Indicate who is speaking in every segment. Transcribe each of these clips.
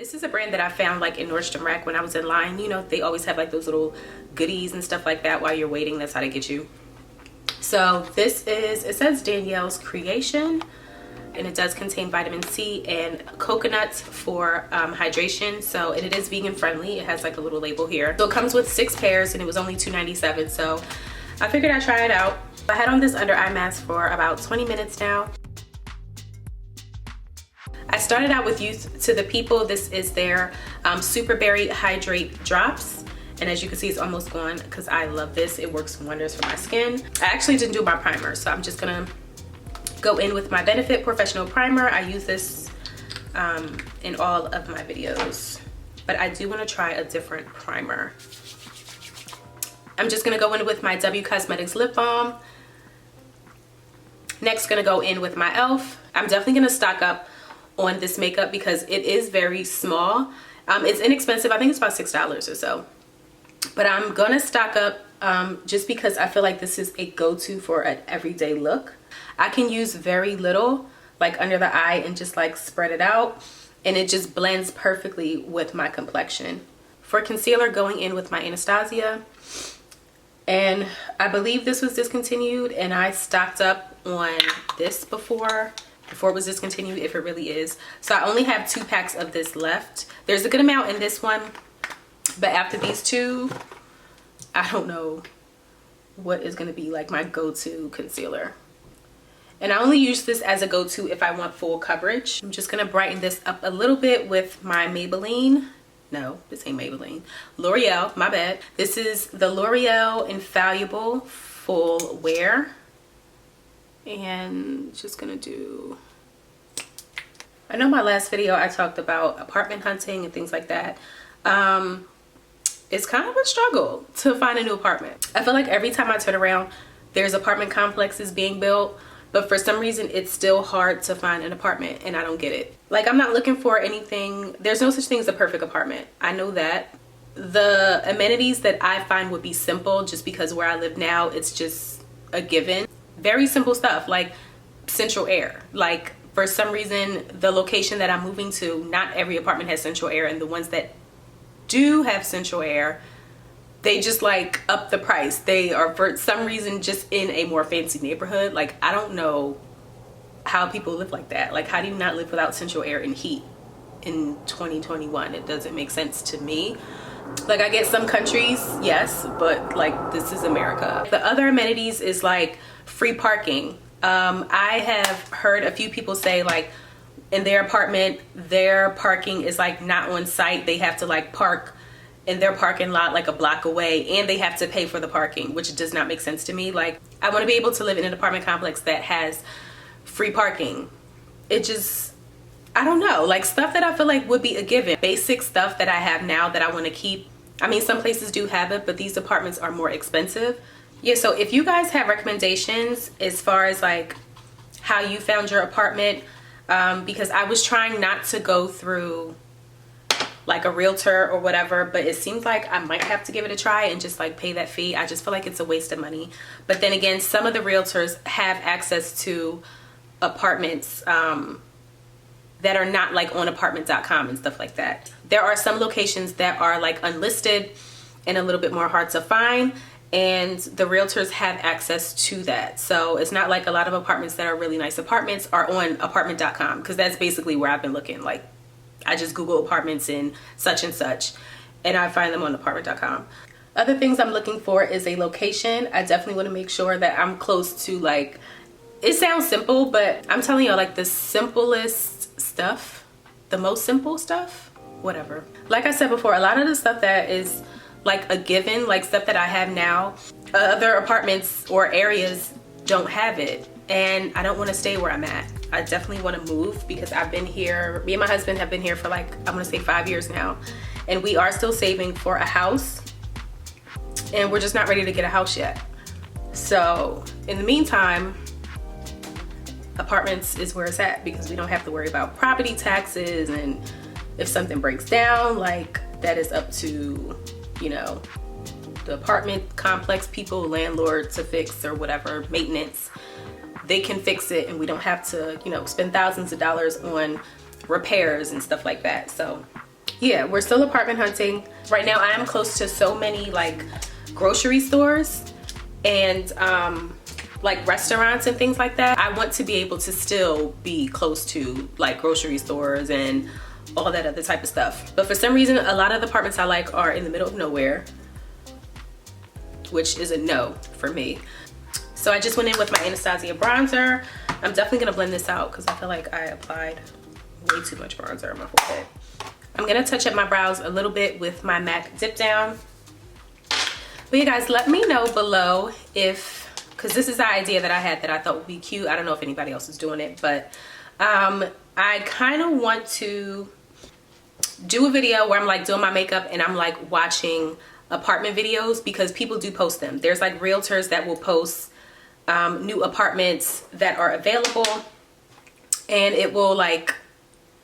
Speaker 1: This is a brand that I found like in Nordstrom Rack when I was in line. You know, they always have like those little goodies and stuff like that while you're waiting. That's how they get you. So this is, it says Danielle's Creation, and it does contain vitamin C and coconuts for hydration. So it is vegan friendly. It has like a little label here. So it comes with 6 pairs and it was only $2.97. So I figured I'd try it out. I had on this under eye mask for about 20 minutes now. I started out with Youth to the People. This is their Super Berry Hydrate Drops. And as you can see, it's almost gone because I love this. It works wonders for my skin. I actually didn't do my primer, so I'm just gonna go in with my Benefit Professional Primer. I use this in all of my videos, but I do want to try a different primer. I'm just gonna go in with my WCosmetics lip balm. Next, gonna go in with my e.l.f. I'm definitely gonna stock up on this makeup because it is very small. It's inexpensive. I think it's about $6 or so. But I'm gonna stock up just because I feel like this is a go-to for an everyday look. I can use very little like under the eye and just like spread it out, and it just blends perfectly with my complexion. For concealer, going in with my Anastasia, and I believe this was discontinued, and I stocked up on this before it was discontinued, if it really is. So I only have 2 packs of this left. There's a good amount in this one, but after these 2, I don't know what is going to be like my go-to concealer. And I only use this as a go-to if I want full coverage. I'm just going to brighten this up a little bit with my Maybelline. No, this ain't Maybelline. L'Oreal, my bad. This is the L'Oreal Infallible Full Wear. And just gonna do, I know my last video I talked about apartment hunting and things like that. It's kind of a struggle to find a new apartment. I feel like every time I turn around, there's apartment complexes being built, but for some reason it's still hard to find an apartment, and I don't get it. Like, I'm not looking for anything. There's no such thing as a perfect apartment. I know that. The amenities that I find would be simple, just because where I live now, it's just a given. Very simple stuff like central air. Like, for some reason, the location that I'm moving to, not every apartment has central air, and the ones that do have central air, they just like up the price. They are for some reason just in a more fancy neighborhood. Like, I don't know how people live like that. Like, how do you not live without central air and heat in 2021? It doesn't make sense to me. Like, I get some countries, yes, but like, this is America. The other amenities is like free parking. I have heard a few people say like in their apartment, their parking is like not on site. They have to like park in their parking lot like a block away, and they have to pay for the parking, which does not make sense to me. Like, I want to be able to live in an apartment complex that has free parking. It just, I don't know, like stuff that I feel like would be a given. Basic stuff that I have now that I want to keep. I mean, some places do have it, but these apartments are more expensive. Yeah, so if you guys have recommendations as far as like how you found your apartment, because I was trying not to go through like a realtor or whatever, but it seems like I might have to give it a try and just like pay that fee. I just feel like it's a waste of money. But then again, some of the realtors have access to apartments that are not like on apartment.com and stuff like that. There are some locations that are like unlisted and a little bit more hard to find, and the realtors have access to that. So it's not like a lot of apartments that are really nice apartments are on apartment.com, because that's basically where I've been looking. Like, I just Google apartments in such and such, and I find them on apartment.com. Other things I'm looking for is a location. I definitely want to make sure that I'm close to, like, it sounds simple, but I'm telling you, like, the simplest stuff, the most simple stuff, whatever. Like I said before, a lot of the stuff that is like a given, like stuff that I have now, other apartments or areas don't have it, and I don't want to stay where I'm at. I definitely want to move because I've been here, me and my husband have been here for like, I'm gonna say 5 years now, and we are still saving for a house, and we're just not ready to get a house yet. So in the meantime, apartments is where it's at, because we don't have to worry about property taxes, and if something breaks down, like, that is up to, you know, the apartment complex people, landlord to fix or whatever, maintenance. They can fix it, and we don't have to, you know, spend thousands of dollars on repairs and stuff like that. So yeah, we're still apartment hunting. Right now I am close to so many like grocery stores and like restaurants and things like that. I want to be able to still be close to like grocery stores and all that other type of stuff. But for some reason, a lot of the apartments I like are in the middle of nowhere, which is a no for me. So I just went in with my Anastasia bronzer. I'm definitely gonna blend this out because I feel like I applied way too much bronzer on my forehead. I'm gonna touch up my brows a little bit with my MAC Dip Down. But you guys, let me know below if, because this is the idea that I had that I thought would be cute. I don't know if anybody else is doing it, but I kind of want to do a video where I'm like doing my makeup and I'm like watching apartment videos, because people do post them. There's like realtors that will post new apartments that are available, and it will like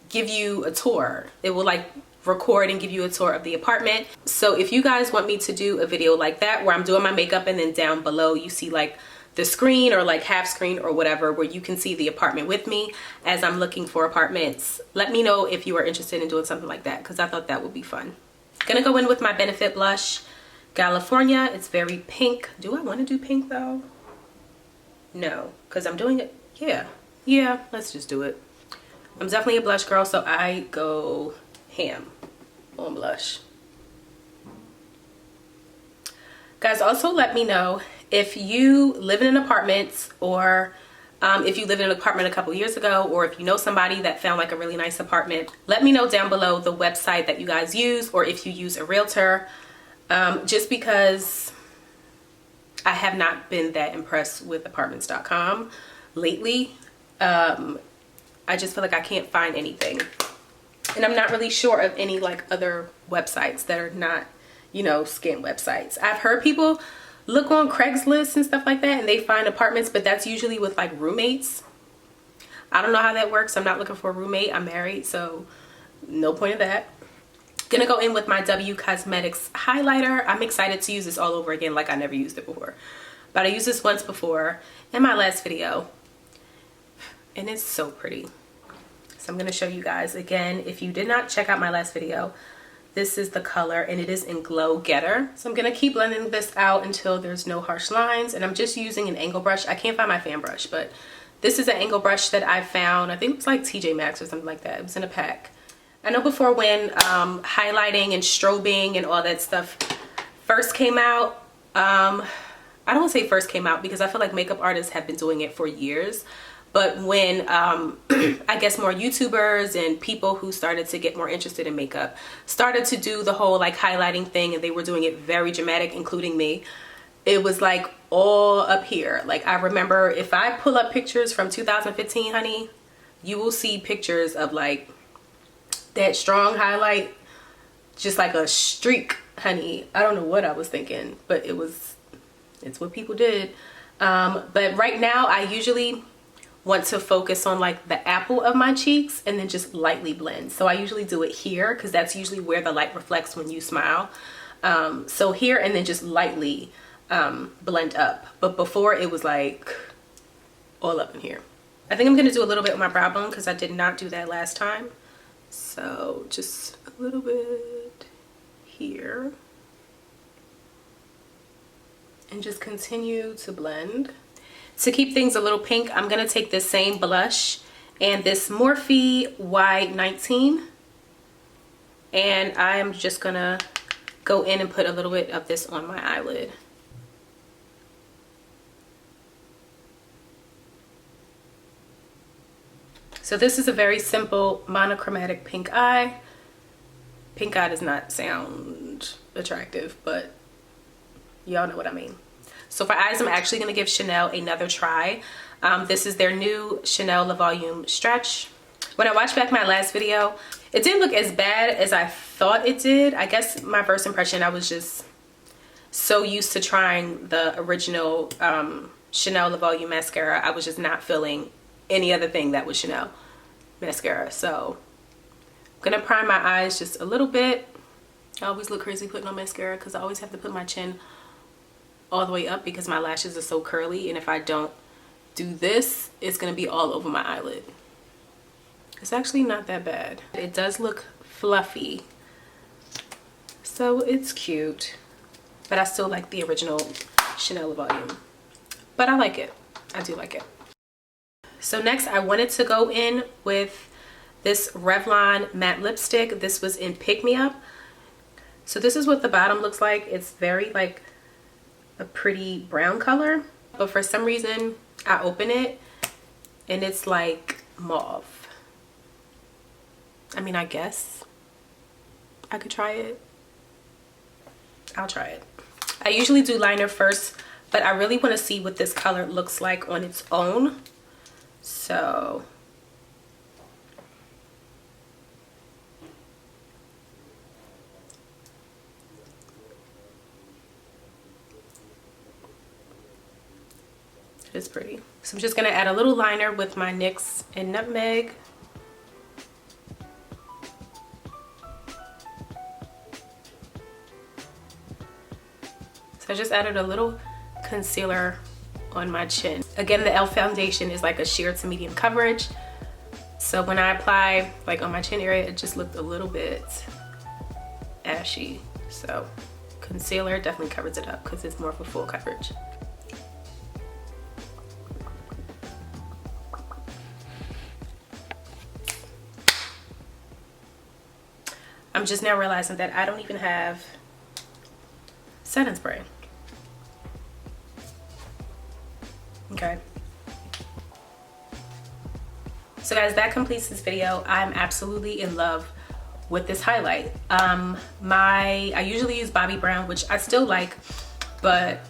Speaker 1: give you a tour. It will like record and give you a tour of the apartment. So if you guys want me to do a video like that where I'm doing my makeup and then down below you see like the screen or like half screen or whatever where you can see the apartment with me as I'm looking for apartments, let me know if you are interested in doing something like that, because I thought that would be fun. Gonna go in with my Benefit blush, California. It's very pink. Do I want to do pink though? No, because I'm doing it. Yeah, let's just do it. I'm definitely a blush girl, so I go ham on blush. Guys, also let me know if you live in an apartment, or if you lived in an apartment a couple years ago, or if you know somebody that found like a really nice apartment. Let me know down below the website that you guys use, or if you use a realtor, just because I have not been that impressed with apartments.com lately. I just feel like I can't find anything, and I'm not really sure of any like other websites that are not, you know, scam websites. I've heard people look on Craigslist and stuff like that and they find apartments, but that's usually with like roommates. I don't know how that works. I'm not looking for a roommate. I'm married, so no point of that. Gonna go in with my WCosmetics highlighter. I'm excited to use this all over again, like I never used it before, but I used this once before in my last video and it's so pretty. So I'm gonna show you guys again. If you did not check out my last video, this is the color and it is in Glow Getter. So I'm gonna keep blending this out until there's no harsh lines, and I'm just using an angle brush. I can't find my fan brush, but this is an angle brush that I found. I think it was like TJ Maxx or something like that. It was in a pack. I know before when highlighting and strobing and all that stuff first came out, I don't want to say first came out because I feel like makeup artists have been doing it for years. But when I guess more YouTubers and people who started to get more interested in makeup started to do the whole like highlighting thing, and they were doing it very dramatic, including me, it was like all up here. Like I remember, if I pull up pictures from 2015, honey, you will see pictures of like that strong highlight, just like a streak, honey. I don't know what I was thinking, but it's what people did. But right now I usually want to focus on like the apple of my cheeks and then just lightly blend. So I usually do it here because that's usually where the light reflects when you smile. So here, and then just lightly blend up. But before it was like all up in here. I think I'm gonna do a little bit with my brow bone because I did not do that last time. So just a little bit here. And just continue to blend. To keep things a little pink, I'm gonna take this same blush and this Morphe Y19, and I'm just gonna go in and put a little bit of this on my eyelid. So this is a very simple monochromatic pink eye. Pink eye does not sound attractive, but y'all know what I mean. So for eyes, I'm actually going to give Chanel another try. This is their new Chanel Le Volume Stretch. When I watched back my last video, it didn't look as bad as I thought it did. I guess my first impression, I was just so used to trying the original Chanel Le Volume mascara. I was just not feeling any other thing that was Chanel mascara. So I'm going to prime my eyes just a little bit. I always look crazy putting on mascara because I always have to put my chin all the way up because my lashes are so curly, and if I don't do this, it's gonna be all over my eyelid. It's actually not that bad. It does look fluffy, So it's cute, but I still like the original Chanel volume. But I like it. I do like it. So next I wanted to go in with this Revlon matte lipstick. This was in Pick Me Up. So this is what the bottom looks like. It's very like a pretty brown color, but for some reason I open it and it's like mauve. I mean, I guess I could try it. I'll try it. I usually do liner first, but I really want to see what this color looks like on its own. So it is pretty. So I'm just gonna add a little liner with my NYX and Nutmeg. So I just added a little concealer on my chin. Again, the e.l.f. foundation is like a sheer to medium coverage. So when I apply like on my chin area, it just looked a little bit ashy. So concealer definitely covers it up because it's more of a full coverage. I'm just now realizing that I don't even have setting spray. Okay. So guys, that completes this video. I'm absolutely in love with this highlight. I usually use Bobbi Brown, which I still like, but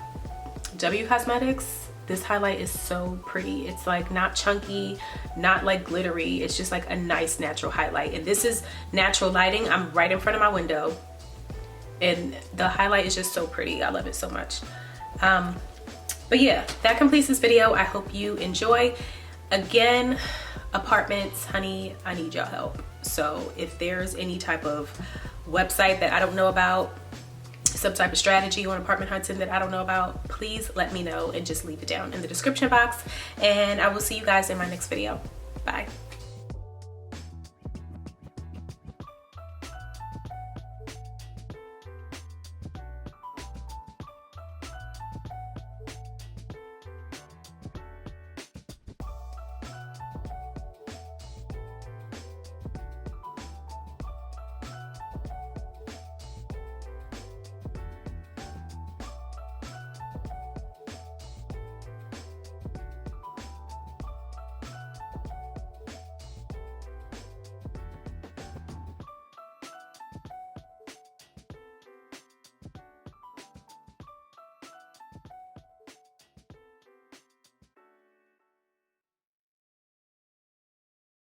Speaker 1: WCosmetics, this highlight is so pretty. It's like not chunky, not like glittery. It's just like a nice natural highlight. And this is natural lighting. I'm right in front of my window and the highlight is just so pretty. I love it so much. But yeah, that completes this video. I hope you enjoy. Again, apartments, honey, I need y'all help. So if there's any type of website that I don't know about, some type of strategy on apartment hunting that I don't know about, please let me know and just leave it down in the description box. And I will see you guys in my next video. Bye.